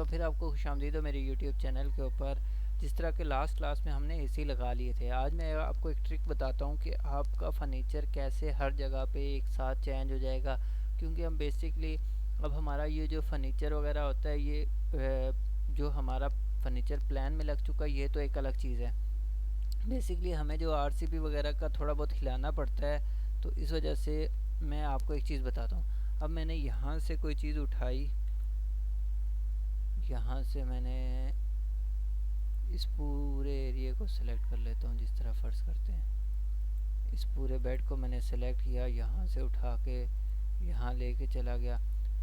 तो फिर आपको खुशामदीद हो मेरे यूट्यूब चैनल के ऊपर। जिस तरह के लास्ट क्लास में हमने एसी लगा लिए थे, आज मैं आपको एक ट्रिक बताता हूँ कि आपका फर्नीचर कैसे हर जगह पे एक साथ चेंज हो जाएगा। क्योंकि हम बेसिकली अब हमारा ये जो फर्नीचर वगैरह होता है, ये जो हमारा फर्नीचर प्लान में लग चुका है, ये तो एक अलग चीज़ है। बेसिकली हमें जो आरसीपी वगैरह का थोड़ा बहुत हिलाना पड़ता है, तो इस वजह से मैं आपको एक चीज़ बताता हूँ। अब मैंने यहाँ से कोई चीज़ उठाई, यहाँ से मैंने इस पूरे एरिया को सिलेक्ट कर लेता हूँ। जिस तरह फर्श करते हैं, इस पूरे बेड को मैंने सिलेक्ट किया, यहाँ से उठा के यहाँ लेके चला गया।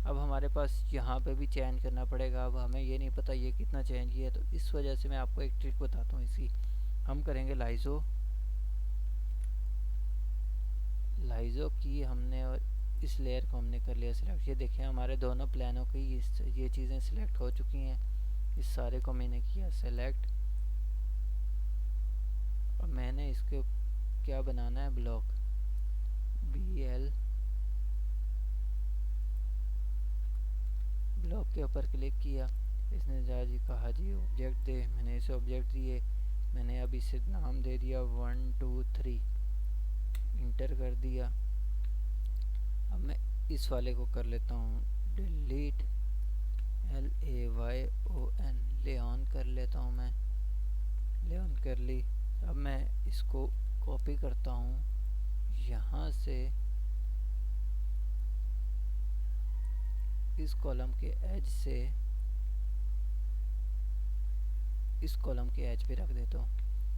अब हमारे पास यहाँ पे भी चेंज करना पड़ेगा। अब हमें ये नहीं पता ये कितना चेंज किया है, तो इस वजह से मैं आपको एक ट्रिक बताता हूँ। इसकी हम करेंगे लाइजो की हमने, और इस लेयर को हमने कर लिया सिलेक्ट। ये देखें हमारे दोनों प्लानों की ये चीज़ें सिलेक्ट हो चुकी हैं। इस सारे को मैंने किया सेलेक्ट। और मैंने इसके क्या बनाना है, ब्लॉक BL ब्लॉक के ऊपर क्लिक किया। इसने जी कहा जी ऑब्जेक्ट दे, मैंने इसे ऑब्जेक्ट दिए। मैंने अब इसे नाम दे दिया 1 2 3, इंटर कर दिया। अब मैं इस वाले को कर लेता हूँ डिलीट, LAYON, लेऑन कर लेता हूँ मैं। लेऑन कर ली। अब मैं इसको कॉपी करता हूँ, यहाँ से इस कॉलम के एज से इस कॉलम के एज पे रख देता हूँ।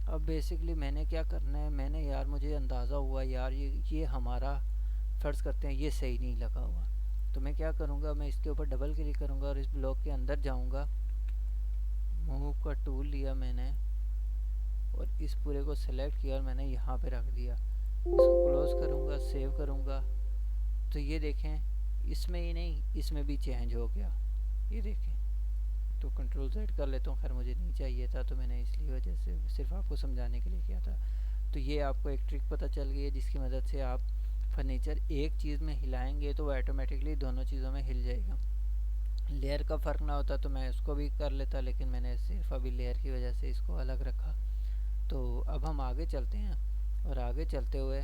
अब बेसिकली मैंने क्या करना है, मैंने यार मुझे अंदाज़ा हुआ यार ये हमारा फ़र्ज़ करते हैं ये सही नहीं लगा हुआ। तो मैं क्या करूँगा, मैं इसके ऊपर डबल क्लिक करूँगा और इस ब्लॉक के अंदर जाऊँगा। मूव का टूल लिया मैंने और इस पूरे को सिलेक्ट किया और मैंने यहाँ पे रख दिया। इसको क्लोज़ करूँगा, सेव करूँगा, तो ये देखें इसमें ही नहीं, इसमें भी चेंज हो गया। ये देखें, तो कंट्रोल Z कर लेता हूँ। खैर मुझे नहीं चाहिए था, तो मैंने इसलिए वजह से सिर्फ आपको समझाने के लिए किया था। तो ये आपको एक ट्रिक पता चल गई है, जिसकी मदद से आप फर्नीचर एक चीज़ में हिलाएंगे तो वो ऑटोमेटिकली दोनों चीज़ों में हिल जाएगा। लेयर का फ़र्क ना होता तो मैं उसको भी कर लेता, लेकिन मैंने सिर्फ अभी लेयर की वजह से इसको अलग रखा। तो अब हम आगे चलते हैं, और आगे चलते हुए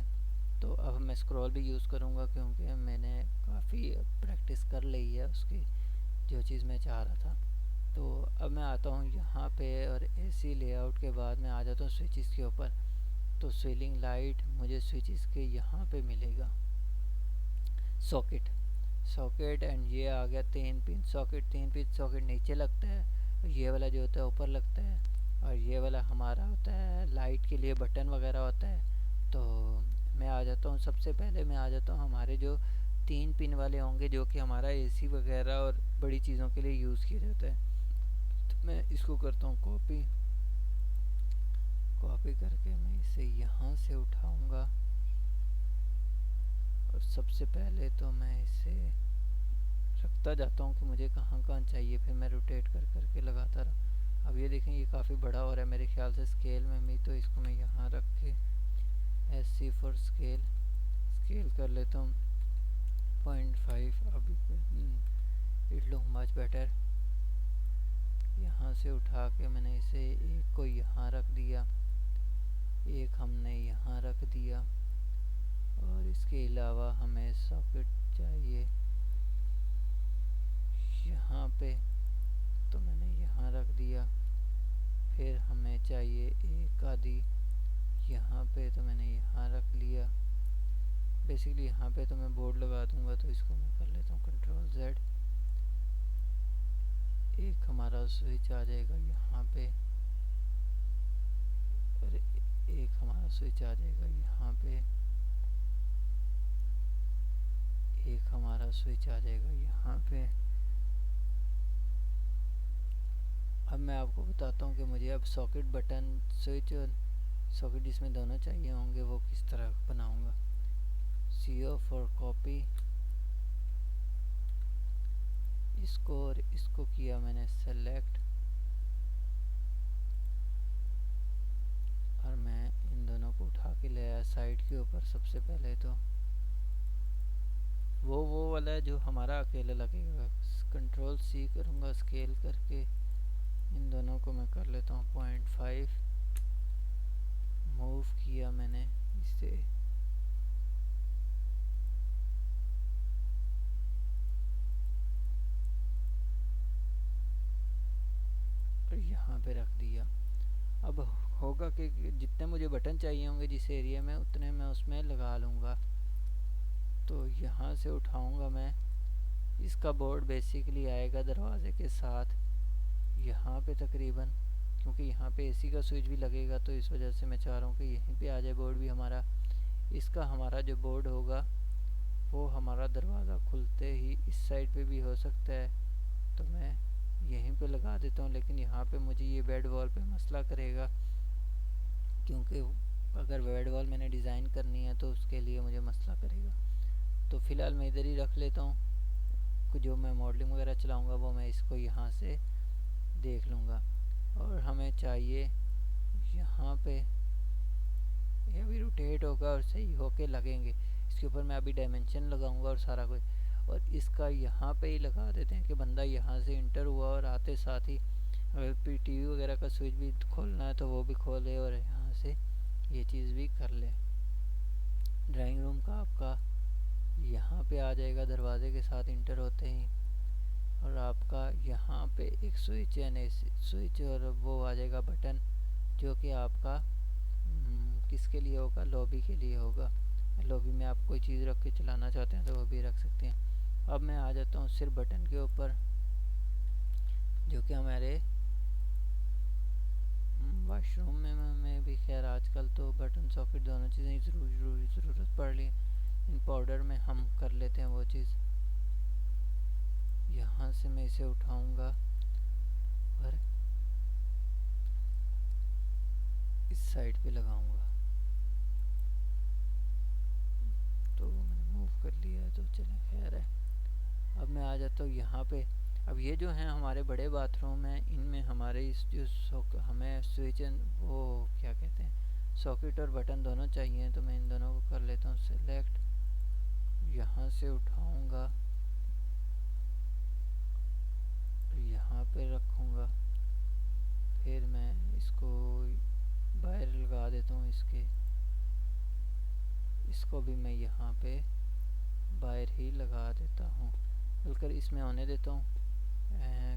तो अब मैं स्क्रॉल भी यूज़ करूँगा, क्योंकि मैंने काफ़ी प्रैक्टिस कर ली है उसकी, जो चीज़ मैं चाह रहा था। तो अब मैं आता हूँ यहाँ पे, और एसी लेआउट के बाद मैं आ जाता हूँ स्विचेस के ऊपर। तो सीलिंग लाइट मुझे स्विचेस के यहाँ पे मिलेगा, सॉकेट एंड ये आ गया 3 पिन सॉकेट। 3 पिन सॉकेट नीचे लगता है, ये वाला जो होता है ऊपर लगता है, और ये वाला हमारा होता है लाइट के लिए, बटन वगैरह होता है। तो मैं आ जाता हूँ, सबसे पहले मैं आ जाता हूँ हमारे जो 3 पिन वाले होंगे, जो कि हमारा एसी वगैरह और बड़ी चीज़ों के लिए यूज़ किया जाता है। तो मैं इसको करता हूँ कॉपी करके मैं इसे यहाँ से उठाऊँगा, और सबसे पहले तो मैं इसे रखता जाता हूँ कि मुझे कहाँ कहाँ चाहिए, फिर मैं रोटेट कर करके लगाता रहा। अब ये देखें ये काफ़ी बड़ा हो रहा है मेरे ख्याल से स्केल में भी, तो इसको मैं यहाँ रख के SC फॉर स्केल कर लेता हूँ 0.5। अब इट लुक मच बेटर। यहाँ से उठा के मैंने इसे एक को यहाँ रख दिया, एक हमने यहाँ रख दिया, और इसके अलावा हमें सॉकेट चाहिए यहाँ पे, तो मैंने यहाँ रख दिया। फिर हमें चाहिए एक आधी यहाँ पे, तो मैंने यहाँ रख लिया। बेसिकली यहाँ पे तो मैं बोर्ड लगा दूँगा, तो इसको मैं कर लेता हूँ कंट्रोल Z। एक हमारा स्विच आ जाएगा यहाँ पे, और एक हमारा स्विच आ जाएगा यहाँ पे, एक हमारा स्विच आ जाएगा यहाँ पे। अब मैं आपको बताता हूँ कि मुझे अब सॉकेट बटन स्विच और सॉकेट जिसमें दोनों चाहिए होंगे वो किस तरह बनाऊँगा। CO फॉर कॉपी, इसको और इसको किया मैंने सेलेक्ट, और मैं इन दोनों को उठा के ले आया साइड के ऊपर। सबसे पहले तो वो वाला है जो हमारा अकेला लगेगा। कंट्रोल सी करूँगा, स्केल करके इन दोनों को मैं कर लेता हूँ 0.5। मूव किया मैंने इसे, यहाँ पे रख दिया। अब होगा कि जितने मुझे बटन चाहिए होंगे जिस एरिया में, उतने मैं उसमें लगा लूँगा। तो यहाँ से उठाऊँगा मैं, इसका बोर्ड बेसिकली आएगा दरवाजे के साथ यहाँ पे तकरीबन, क्योंकि यहाँ पे एसी का स्विच भी लगेगा, तो इस वजह से मैं चाह रहा हूँ कि यहीं पे आ जाए बोर्ड भी हमारा। इसका हमारा जो बोर्ड होगा वो हमारा दरवाज़ा खुलते ही इस साइड पे भी हो सकता है, तो मैं यहीं पे लगा देता हूँ। लेकिन यहाँ पे मुझे ये बेड वॉल पे मसला करेगा, क्योंकि अगर बेड वॉल मैंने डिज़ाइन करनी है तो उसके लिए मुझे मसला करेगा। तो फ़िलहाल मैं इधर ही रख लेता हूँ। जो मैं मॉडलिंग वगैरह चलाऊँगा वो मैं इसको यहाँ से देख लूँगा। और हमें चाहिए यहाँ पे, ये अभी रोटेट होगा और सही होके लगेंगे। इसके ऊपर मैं अभी डायमेंशन लगाऊंगा और सारा कुछ, और इसका यहाँ पे ही लगा देते हैं कि बंदा यहाँ से इंटर हुआ और आते साथ ही अगर टीवी वगैरह का स्विच भी खोलना है तो वो भी खोले और यहाँ से ये चीज़ भी कर ले। ड्राइंग रूम का आपका यहाँ पे आ जाएगा दरवाजे के साथ इंटर होते ही, और आपका यहाँ पे एक स्विच यानी स्विच और वो आ जाएगा बटन, जो कि आपका किसके लिए होगा, लॉबी के लिए होगा। लॉबी में आप कोई चीज़ रख के चलाना चाहते हैं तो वो भी रख सकते हैं। अब मैं आ जाता हूँ सिर्फ बटन के ऊपर, जो कि हमारे वाशरूम में भी खैर आजकल तो बटन सॉकेट दोनों चीज़ें ज़रूरत पड़ रही। इन पाउडर में हम कर लेते हैं वो चीज़। यहाँ से मैं इसे उठाऊँगा और इस साइड पे लगाऊँगा। तो मैंने मूव कर लिया है तो चलें, खैर है। अब मैं आ जाता हूँ यहाँ पे। अब ये जो हैं हमारे बड़े बाथरूम हैं, इनमें हमारे इस जो हमें स्विच वो क्या कहते हैं, सॉकेट और बटन दोनों चाहिए। तो मैं इन दोनों को कर लेता हूँ सेलेक्ट, यहाँ से उठाऊँगा, यहाँ पे रखूँगा, फिर मैं इसको बाहर लगा देता हूँ। इसको भी मैं यहाँ पे बाहर ही लगा देता हूँ, बल्कि इसमें होने देता हूँ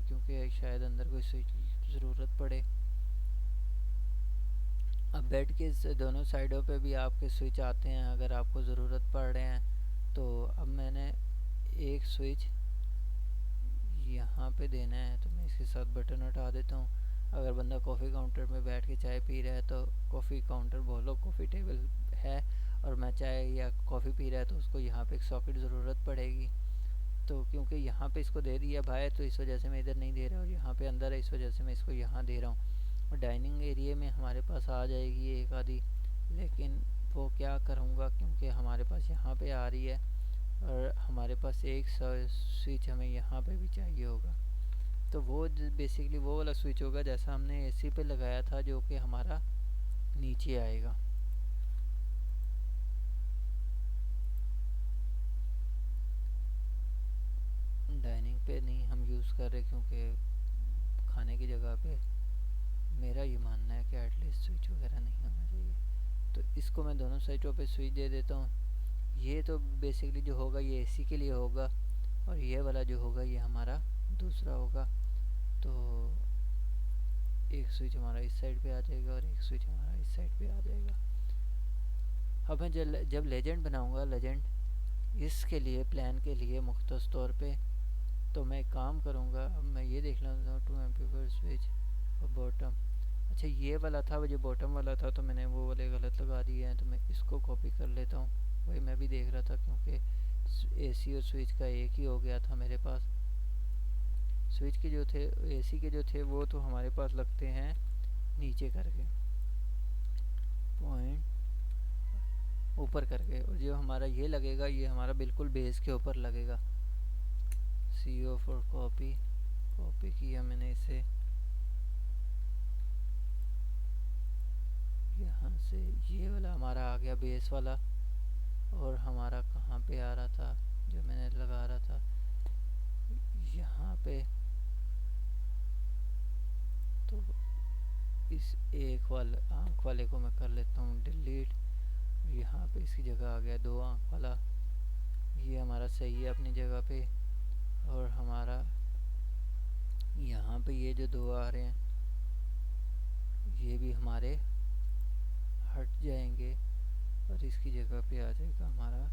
क्योंकि शायद अंदर कोई स्विच ज़रूरत पड़े। अब बेड के दोनों साइडों पे भी आपके स्विच आते हैं अगर आपको ज़रूरत पड़ रहे हैं। तो अब मैंने एक स्विच यहाँ पे देना है, तो मैं इसके साथ बटन हटा देता हूँ। अगर बंदा कॉफ़ी काउंटर में बैठ के चाय पी रहा है तो कॉफ़ी काउंटर बोलो, कॉफ़ी टेबल है और मैं चाय या कॉफ़ी पी रहा है, तो उसको यहाँ पे एक सॉकेट ज़रूरत पड़ेगी। तो क्योंकि यहाँ पे इसको दे दिया बाहर, तो इस वजह से मैं इधर नहीं दे रहा, और यहाँ पे अंदर है इस वजह से मैं इसको यहाँ दे रहा हूँ। और डाइनिंग एरिया में हमारे पास आ जाएगी एक आधी, लेकिन वो क्या करूँगा क्योंकि हमारे पास यहाँ पे आ रही है और हमारे पास एक स्विच हमें यहाँ पे भी चाहिए होगा। तो वो बेसिकली वो वाला स्विच होगा जैसा हमने एसी पे लगाया था, जो कि हमारा नीचे आएगा। डाइनिंग पे नहीं हम यूज़ कर रहे, क्योंकि खाने की जगह पे मेरा ये मानना है कि एटलीस्ट स्विच वगैरह नहीं होना चाहिए। तो इसको मैं दोनों साइडों पे स्विच दे देता हूँ। ये तो बेसिकली जो होगा ये एसी के लिए होगा, और ये वाला जो होगा ये हमारा दूसरा होगा। तो एक स्विच हमारा इस साइड पे आ जाएगा और एक स्विच हमारा इस साइड पे आ जाएगा। अब मैं जब लेजेंड बनाऊंगा, लेजेंड इसके लिए प्लान के लिए मुख्तस तौर पे, तो मैं काम करूंगा। अब मैं ये देख लेता हूँ 2 MP स्विच और बॉटम। अच्छा ये वाला था, जो बॉटम वाला था तो मैंने वो वाले गलत लगा दिए हैं, तो मैं इसको कॉपी कर लेता हूँ। वही मैं भी देख रहा था, क्योंकि एसी और स्विच का एक ही हो गया था मेरे पास। स्विच के जो थे, एसी के जो थे वो तो हमारे पास लगते हैं नीचे करके, पॉइंट ऊपर करके, और जो हमारा ये लगेगा ये हमारा बिल्कुल बेस के ऊपर लगेगा। CO फॉर कॉपी किया मैंने इसे यहाँ से, ये वाला हमारा आ गया बेस वाला। और हमारा कहाँ पे आ रहा था, जो मैंने लगा रहा था यहाँ पे, तो इस एक वाले आँख वाले को मैं कर लेता हूँ डिलीट। यहाँ पे इसकी जगह आ गया 2 आँख वाला, ये हमारा सही है अपनी जगह पे। और हमारा यहाँ पे ये जो 2 आ रहे हैं ये भी हमारे हट जाएंगे और इसकी जगह पे आ जाएगा हमारा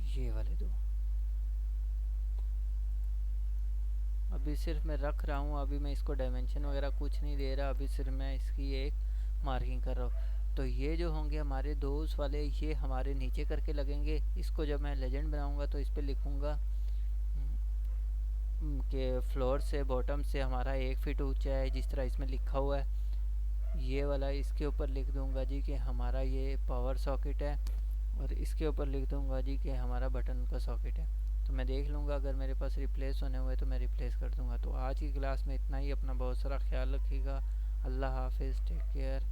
ये वाले 2। अभी सिर्फ मैं रख रहा हूँ, अभी मैं इसको डायमेंशन वगैरह कुछ नहीं दे रहा, अभी सिर्फ मैं इसकी एक मार्किंग कर रहा हूँ। तो ये जो होंगे हमारे 2 वाले, ये हमारे नीचे करके लगेंगे। इसको जब मैं लेजेंड बनाऊँगा तो इस पर लिखूँगा कि फ्लोर से बॉटम से हमारा 1 फीट ऊंचा है, जिस तरह इसमें लिखा हुआ है। ये वाला इसके ऊपर लिख दूंगा जी कि हमारा ये पावर सॉकेट है, और इसके ऊपर लिख दूंगा जी कि हमारा बटन का सॉकेट है। तो मैं देख लूँगा, अगर मेरे पास रिप्लेस होने हुए तो मैं रिप्लेस कर दूंगा। तो आज की क्लास में इतना ही। अपना बहुत सारा ख्याल रखिएगा। अल्लाह हाफिज़, टेक केयर।